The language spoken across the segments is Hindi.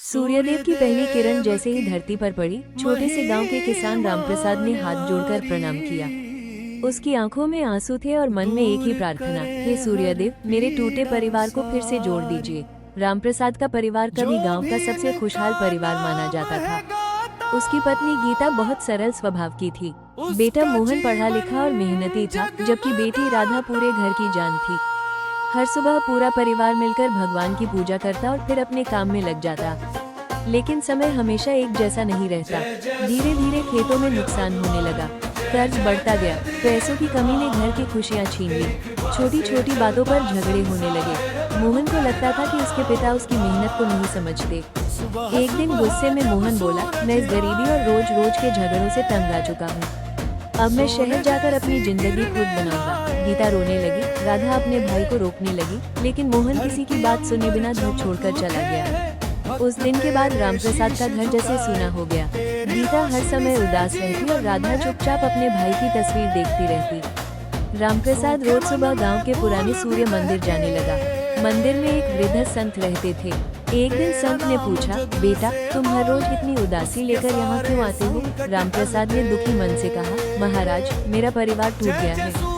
सूर्यदेव की पहली किरण जैसे ही धरती पर पड़ी, छोटे से गांव के किसान रामप्रसाद ने हाथ जोड़कर प्रणाम किया। उसकी आंखों में आंसू थे और मन में एक ही प्रार्थना, हे सूर्यदेव, मेरे टूटे परिवार को फिर से जोड़ दीजिए। रामप्रसाद का परिवार कभी गांव का सबसे खुशहाल परिवार माना जाता था। उसकी पत्नी गीता बहुत सरल स्वभाव की थी। बेटा मोहन पढ़ा लिखा और मेहनती था, जबकि बेटी राधा पूरे घर की जान थी। हर सुबह पूरा परिवार मिलकर भगवान की पूजा करता और फिर अपने काम में लग जाता। लेकिन समय हमेशा एक जैसा नहीं रहता। धीरे धीरे खेतों में नुकसान होने लगा, कर्ज बढ़ता गया, पैसों की कमी ने घर की खुशियां छीन ली। छोटी छोटी बातों पर झगड़े होने लगे। मोहन को लगता था कि उसके पिता उसकी मेहनत को नहीं समझते। एक दिन गुस्से में मोहन बोला, मैं इस गरीबी और रोज रोज के झगड़ों से तंग आ चुका हूँ। अब मैं शहर जाकर अपनी जिंदगी खुद बनाऊंगा। गीता रोने लगी, राधा अपने भाई को रोकने लगी, लेकिन मोहन किसी की बात सुने बिना घर छोड़कर चला गया। उस दिन के बाद रामप्रसाद का घर जैसे सूना हो गया। गीता हर समय उदास रहती और राधा चुपचाप अपने भाई की तस्वीर देखती रहती। रामप्रसाद रोज सुबह गांव के पुराने सूर्य मंदिर जाने लगा। मंदिर में एक वृद्ध संत रहते थे। एक दिन संत ने पूछा, बेटा, तुम हर रोज इतनी उदासी लेकर यहाँ क्यों आते हो? रामप्रसाद ने दुखी मन से कहा, महाराज, मेरा परिवार टूट गया है।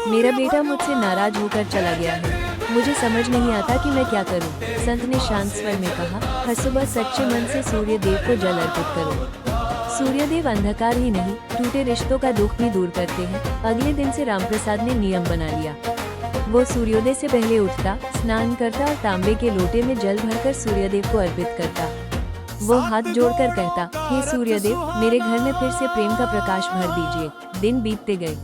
मेरा बेटा मुझसे नाराज होकर चला गया है। मुझे समझ नहीं आता कि मैं क्या करूं। संत ने शांत स्वर में कहा, हर सुबह सच्चे मन से सूर्य देव को जल अर्पित करो। सूर्य देव अंधकार ही नहीं, टूटे रिश्तों का दुख भी दूर करते हैं। अगले दिन से रामप्रसाद ने नियम बना लिया। वो सूर्योदय से पहले उठता, स्नान करता और तांबे के लोटे में जल भरकर सूर्यदेव को अर्पित करता। वो हाथ जोड़कर कहता, हे सूर्यदेव, मेरे घर में फिर से प्रेम का प्रकाश भर दीजिए। दिन बीतते गए,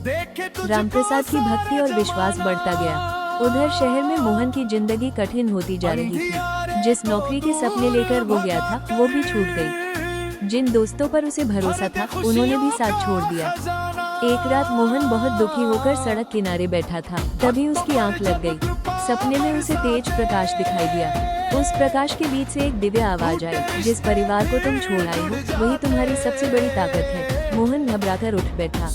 रामप्रसाद की भक्ति और विश्वास बढ़ता गया। उधर शहर में मोहन की जिंदगी कठिन होती जा रही थी। जिस नौकरी के सपने लेकर वो गया था, वो भी छूट गई। जिन दोस्तों पर उसे भरोसा था, उन्होंने भी साथ छोड़ दिया। एक रात मोहन बहुत दुखी होकर सड़क किनारे बैठा था। तभी उसकी आंख लग गई। सपने में उसे तेज प्रकाश दिखाई दिया। उस प्रकाश के बीच से एक दिव्य आवाज आई, जिस परिवार को तुम छोड़ आए हो, वही तुम्हारी सबसे बड़ी ताकत है। मोहन घबराकर उठ बैठा।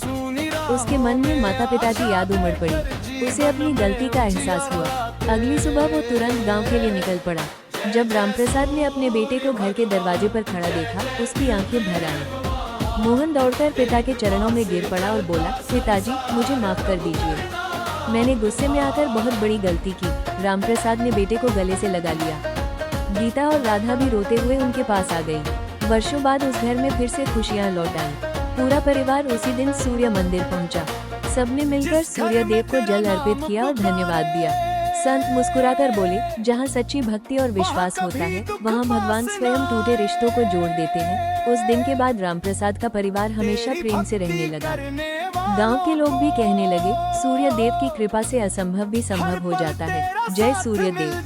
उसके मन में माता पिता की याद उमड़ पड़ी। उसे अपनी गलती का एहसास हुआ। अगली सुबह वो तुरंत गांव के लिए निकल पड़ा। जब रामप्रसाद ने अपने बेटे को घर के दरवाजे पर खड़ा देखा, उसकी आंखें भर आईं। मोहन दौड़कर पिता के चरणों में गिर पड़ा और बोला, पिताजी, मुझे माफ कर दीजिए। मैंने गुस्से में आकर बहुत बड़ी गलती की। रामप्रसाद ने बेटे को गले से लगा लिया। गीता और राधा भी रोते हुए उनके पास आ गई। वर्षों बाद उस घर में फिर से खुशियां लौट आईं। पूरा परिवार उसी दिन सूर्य मंदिर पहुंचा। सबने मिलकर सूर्य देव को जल अर्पित किया और धन्यवाद दिया। संत मुस्कुराकर बोले, जहाँ सच्ची भक्ति और विश्वास होता है, वहाँ भगवान स्वयं टूटे रिश्तों को जोड़ देते हैं। उस दिन के बाद रामप्रसाद का परिवार हमेशा प्रेम से रहने लगा। गांव के लोग भी कहने लगे, सूर्य देव की कृपा से असंभव भी संभव हो जाता है। जय सूर्य देव।